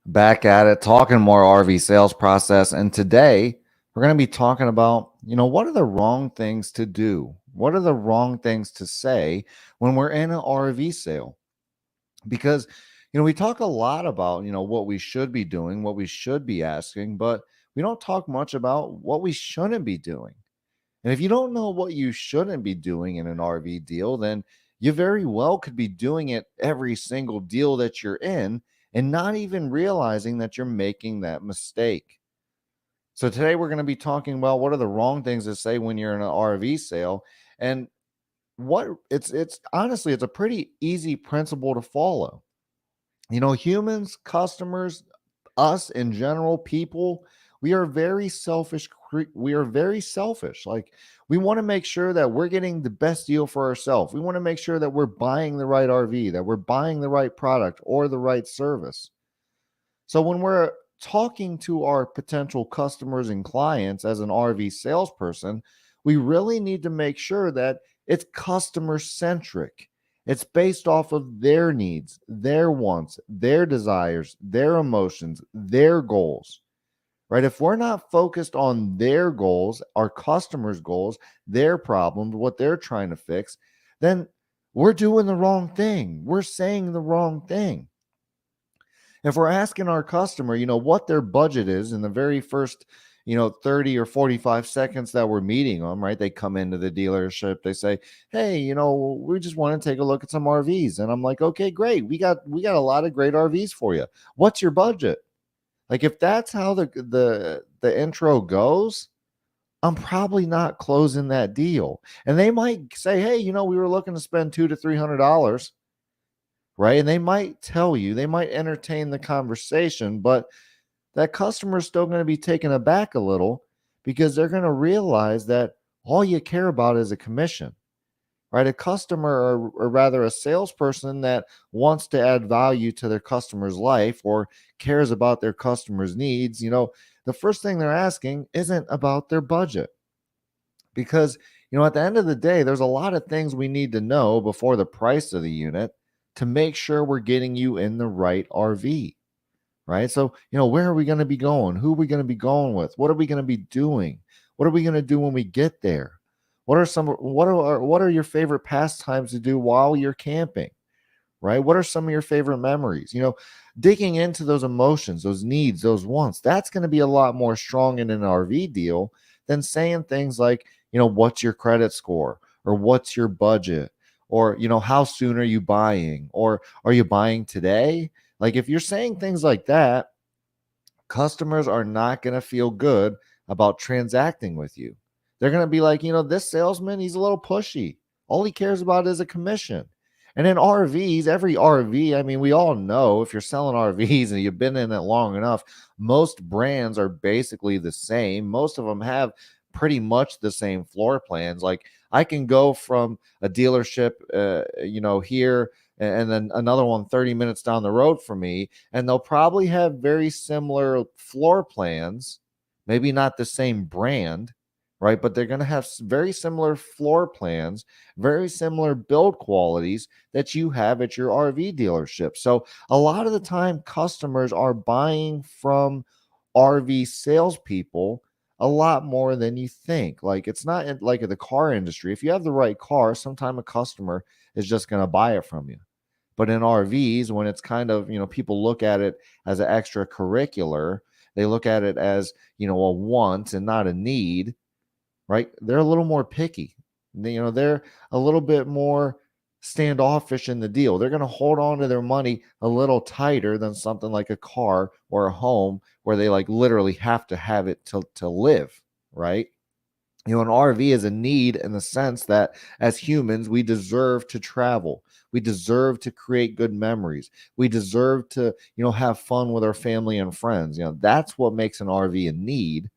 Back at it, talking more RV sales process. And today we're going to be talking about, what are the wrong things to do? What are the wrong things to say when we're in an RV sale? Because, we talk a lot about, what we should be doing, what we should be asking, but we don't talk much about what we shouldn't be doing. And if you don't know what you shouldn't be doing in an RV deal, then you very well could be doing it every single deal that you're in and not even realizing that you're making that mistake. So today we're going to be talking about what are the wrong things to say when you're in an RV sale, and what it's honestly it's a pretty easy principle to follow. Humans, customers, us in general, people, we are very selfish. We are very selfish. Like, we want to make sure that we're getting the best deal for ourselves. We want to make sure that we're buying the right RV, that we're buying the right product or the right service. So when we're talking to our potential customers and clients as an RV salesperson, we really need to make sure that it's customer centric. It's based off of their needs, their wants, their desires, their emotions, their goals, right? If we're not focused on their goals, our customers' goals, their problems, what they're trying to fix, then we're doing the wrong thing. We're saying the wrong thing. If we're asking our customer, what their budget is in the very first, 30 or 45 seconds that we're meeting them, right? They come into the dealership, they say, "Hey, we just want to take a look at some RVs." And I'm like, "Okay, great. We got a lot of great RVs for you. What's your budget?" Like, if that's how the intro goes, I'm probably not closing that deal. And they might say, "Hey, we were looking to spend $200 to $300." Right? And they might tell you, they might entertain the conversation, but that customer is still going to be taken aback a little because they're going to realize that all you care about is a commission, right? A customer, or rather a salesperson that wants to add value to their customer's life or cares about their customer's needs, the first thing they're asking isn't about their budget. Because, at the end of the day, there's a lot of things we need to know before the price of the unit to make sure we're getting you in the right RV, right? So, where are we going to be going? Who are we going to be going with? What are we going to be doing? What are we going to do when we get there? What are your favorite pastimes to do while you're camping? Right? What are some of your favorite memories? Digging into those emotions, those needs, those wants, that's going to be a lot more strong in an RV deal than saying things like, what's your credit score, or what's your budget, or, how soon are you buying, or are you buying today? Like, if you're saying things like that, customers are not going to feel good about transacting with you. They're going to be like, this salesman, he's a little pushy. All he cares about is a commission. And in RVs, every RV, I mean, we all know, if you're selling RVs and you've been in it long enough, most brands are basically the same. Most of them have pretty much the same floor plans. Like, I can go from a dealership, here, and then another one 30 minutes down the road from me, and they'll probably have very similar floor plans, maybe not the same brand, right? But they're going to have very similar floor plans, very similar build qualities that you have at your RV dealership. So a lot of the time, customers are buying from RV salespeople a lot more than you think. Like, it's not like the car industry. If you have the right car, sometime a customer is just going to buy it from you. But in RVs, when it's kind of, people look at it as an extracurricular, they look at it as, a want and not a need, right? They're a little more picky. They're a little bit more standoffish in the deal. They're going to hold on to their money a little tighter than something like a car or a home where they like literally have to have it to live, right? An RV is a need in the sense that as humans, we deserve to travel. We deserve to create good memories. We deserve to, have fun with our family and friends. That's what makes an RV a need,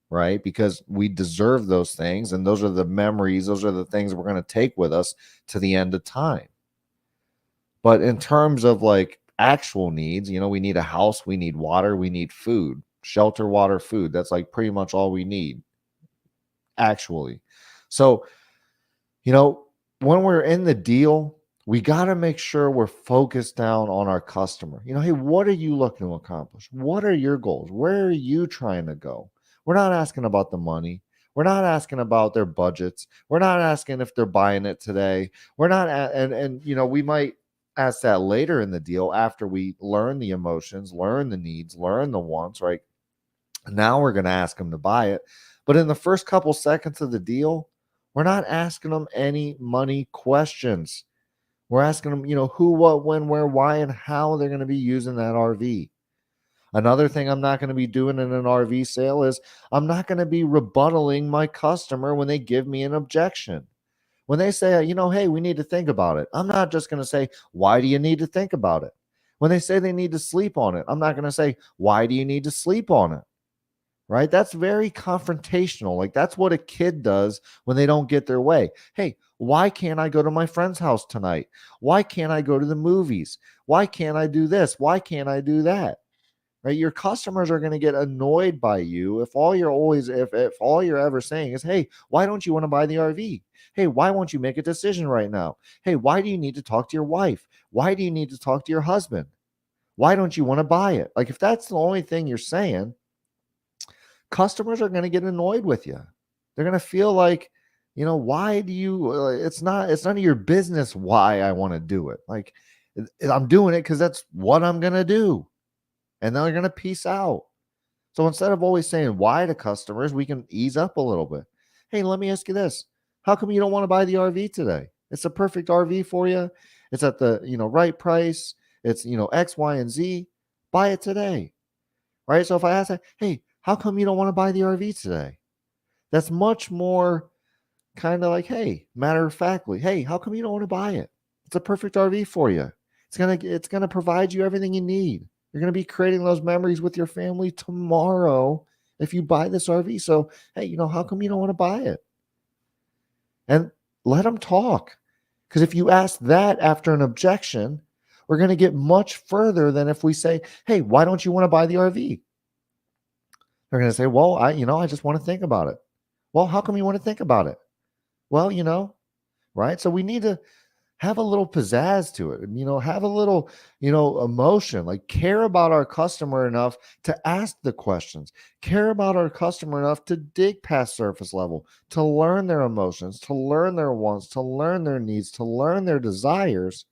right? Because we deserve those things. And those are the memories. Those are the things we're going to take with us to the end of time. But in terms of like actual needs, we need a house, we need water, we need food, shelter, water, food. That's like pretty much all we need, actually. So, when we're in the deal, We got to make sure we're focused down on our customer. Hey, what are you looking to accomplish? What are your goals? Where are you trying to go? We're not asking about the money. We're not asking about their budgets. We're not asking if they're buying it today. We're not, we might ask that later in the deal after we learn the emotions, learn the needs, learn the wants, right? Now we're going to ask them to buy it. But in the first couple seconds of the deal, we're not asking them any money questions. We're asking them, who, what, when, where, why, and how they're going to be using that RV. Another thing I'm not going to be doing in an RV sale is I'm not going to be rebuttaling my customer when they give me an objection. When they say, hey, we need to think about it, I'm not just going to say, why do you need to think about it? When they say they need to sleep on it, I'm not going to say, why do you need to sleep on it? Right? That's very confrontational. Like that's what a kid does when they don't get their way. Hey, why can't I go to my friend's house tonight? Why can't I go to the movies? Why can't I do this? Why can't I do that? Right? Your customers are going to get annoyed by you if all you're ever saying is, "Hey, why don't you want to buy the RV? Hey, why won't you make a decision right now? Hey, why do you need to talk to your wife? Why do you need to talk to your husband? Why don't you want to buy it?" Like if that's the only thing you're saying, customers are going to get annoyed with you. They're going to feel like, why do you it's none of your business why I want to do it. Like I'm doing it cuz that's what I'm going to do. And then they're going to peace out. So instead of always saying why to customers, we can ease up a little bit. Hey, let me ask you this. How come you don't want to buy the RV today? It's a perfect RV for you. It's at the, right price. It's, X, Y, and Z. Buy it today. Right? So if I ask that, hey, how come you don't want to buy the RV today? That's much more kind of like, hey, matter of factly, hey, how come you don't want to buy it? It's a perfect RV for you. It's gonna provide you everything you need. You're gonna be creating those memories with your family tomorrow if you buy this RV. So, hey, how come you don't want to buy it? And let them talk. Because if you ask that after an objection, we're going to get much further than if we say, hey, why don't you want to buy the RV? They're going to say, well, I just want to think about it. Well, how come you want to think about it? Well, right? So we need to have a little pizzazz to it, have a little, emotion, like care about our customer enough to ask the questions, care about our customer enough to dig past surface level, to learn their emotions, to learn their wants, to learn their needs, to learn their desires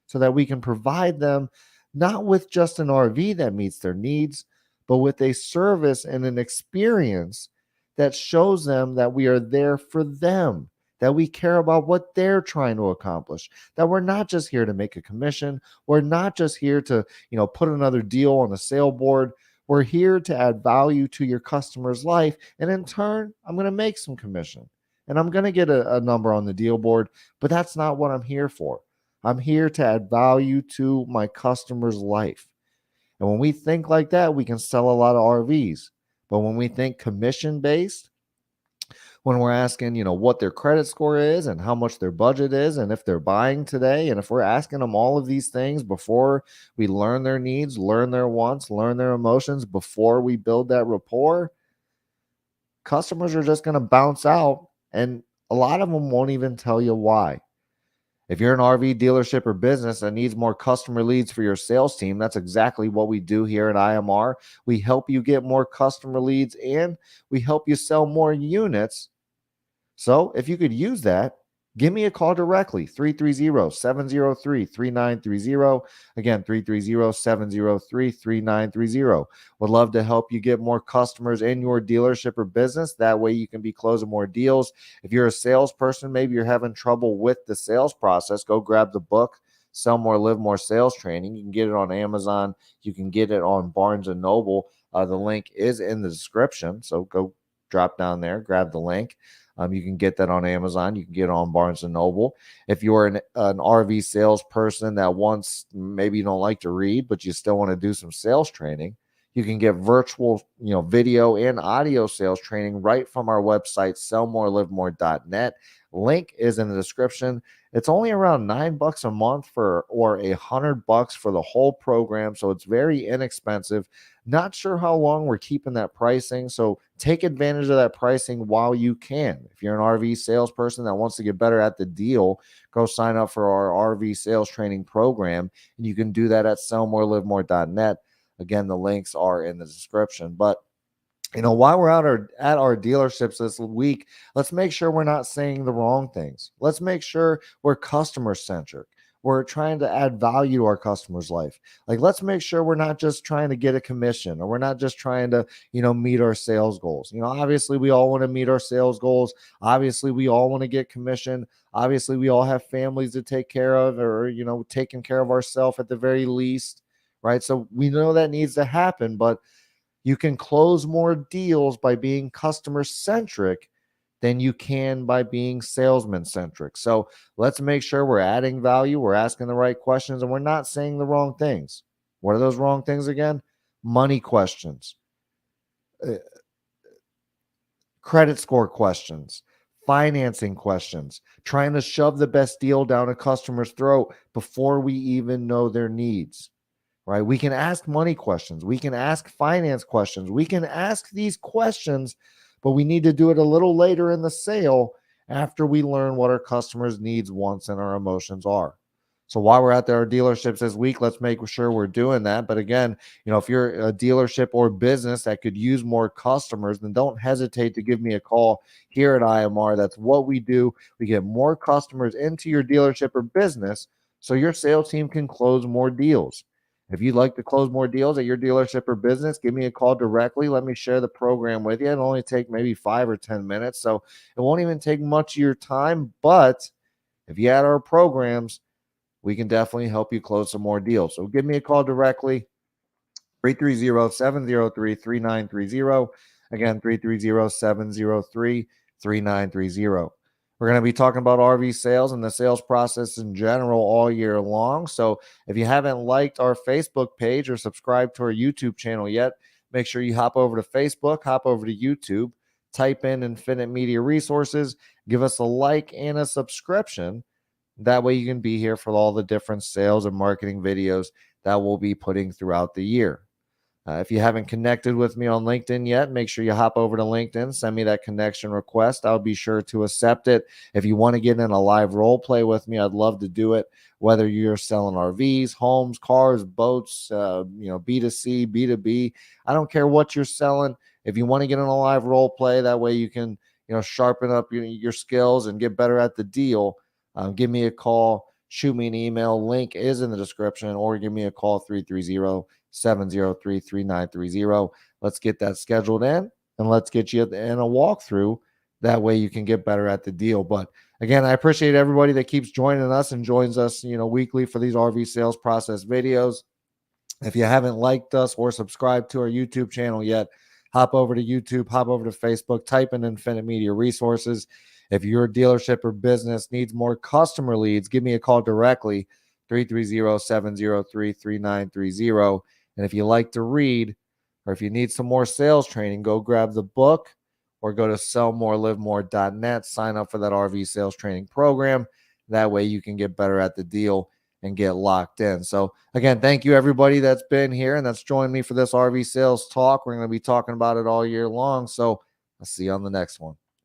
so that we can provide them not with just an RV that meets their needs, but with a service and an experience that shows them that we are there for them, that we care about what they're trying to accomplish, that we're not just here to make a commission. We're not just here to, put another deal on the sale board. We're here to add value to your customer's life. And in turn, I'm going to make some commission and I'm going to get a number on the deal board, but that's not what I'm here for. I'm here to add value to my customer's life. And when we think like that, we can sell a lot of RVs. But when we think commission based, when we're asking, what their credit score is and how much their budget is, and if they're buying today, and if we're asking them all of these things before we learn their needs, learn their wants, learn their emotions, before we build that rapport, customers are just going to bounce out. And a lot of them won't even tell you why. If you're an RV dealership or business that needs more customer leads for your sales team, that's exactly what we do here at IMR. We help you get more customer leads and we help you sell more units. So if you could use that, give me a call directly, 330-703-3930. Again, 330-703-3930. Would love to help you get more customers in your dealership or business. That way you can be closing more deals. If you're a salesperson, maybe you're having trouble with the sales process, go grab the book, Sell More, Live More Sales Training. You can get it on Amazon. You can get it on Barnes & Noble. The link is in the description. So go drop down there, grab the link. You can get that on Amazon. You can get it on Barnes & Noble. If you're an RV salesperson that maybe you don't like to read, but you still want to do some sales training, you can get virtual, video and audio sales training right from our website, sellmorelivemore.net. Link is in the description. It's only around $9 a month for, or $100 for the whole program. So it's very inexpensive. Not sure how long we're keeping that pricing. So take advantage of that pricing while you can. If you're an RV salesperson that wants to get better at the deal, go sign up for our RV sales training program. And you can do that at sellmorelivemore.net. Again, the links are in the description. But while we're at our dealerships this week, let's make sure we're not saying the wrong things. Let's make sure we're customer centric. We're trying to add value to our customer's life. Like, let's make sure we're not just trying to get a commission, or we're not just trying to, meet our sales goals. Obviously we all want to meet our sales goals. Obviously we all want to get commission. Obviously we all have families to take care of, or, taking care of ourselves at the very least. Right. So we know that needs to happen, but you can close more deals by being customer centric than you can by being salesman centric. So let's make sure we're adding value, we're asking the right questions, and we're not saying the wrong things. What are those wrong things again? Money questions, credit score questions, financing questions, trying to shove the best deal down a customer's throat before we even know their needs. Right? We can ask money questions. We can ask finance questions. We can ask these questions, but we need to do it a little later in the sale after we learn what our customers' needs, wants, and our emotions are. So while we're at our dealerships this week, let's make sure we're doing that. But again, if you're a dealership or business that could use more customers, then don't hesitate to give me a call here at IMR. That's what we do. We get more customers into your dealership or business so your sales team can close more deals. If you'd like to close more deals at your dealership or business, give me a call directly. Let me share the program with you. It'll only take maybe 5 or 10 minutes. So it won't even take much of your time. But if you add our programs, we can definitely help you close some more deals. So give me a call directly, 330-703-3930. Again, 330-703-3930. We're going to be talking about RV sales and the sales process in general all year long. So if you haven't liked our Facebook page or subscribed to our YouTube channel yet, make sure you hop over to Facebook, hop over to YouTube, type in Infinite Media Resources, give us a like and a subscription. That way you can be here for all the different sales and marketing videos that we'll be putting throughout the year. If you haven't connected with me on LinkedIn yet, make sure you hop over to LinkedIn, send me that connection request. I'll be sure to accept it. If you want to get in a live role play with me, I'd love to do it. Whether you're selling RVs, homes, cars, boats, B2C, B2B, I don't care what you're selling. If you want to get in a live role play, that way you can, sharpen up your skills and get better at the deal. Give me a call, shoot me an email. Link is in the description, or give me a call, 330-703-3930. Let's get that scheduled in, and let's get you in a walkthrough. That way you can get better at the deal. But again, I appreciate everybody that keeps joining us and joins us, weekly for these RV sales process videos. If you haven't liked us or subscribed to our YouTube channel yet, hop over to YouTube, hop over to Facebook, type in Infinite Media Resources. If your dealership or business needs more customer leads, give me a call directly, 330-703-3930. And if you like to read, or if you need some more sales training, go grab the book or go to sellmorelivemore.net, sign up for that RV sales training program. That way you can get better at the deal and get locked in. So again, thank you everybody that's been here and that's joined me for this RV sales talk. We're going to be talking about it all year long. So I'll see you on the next one.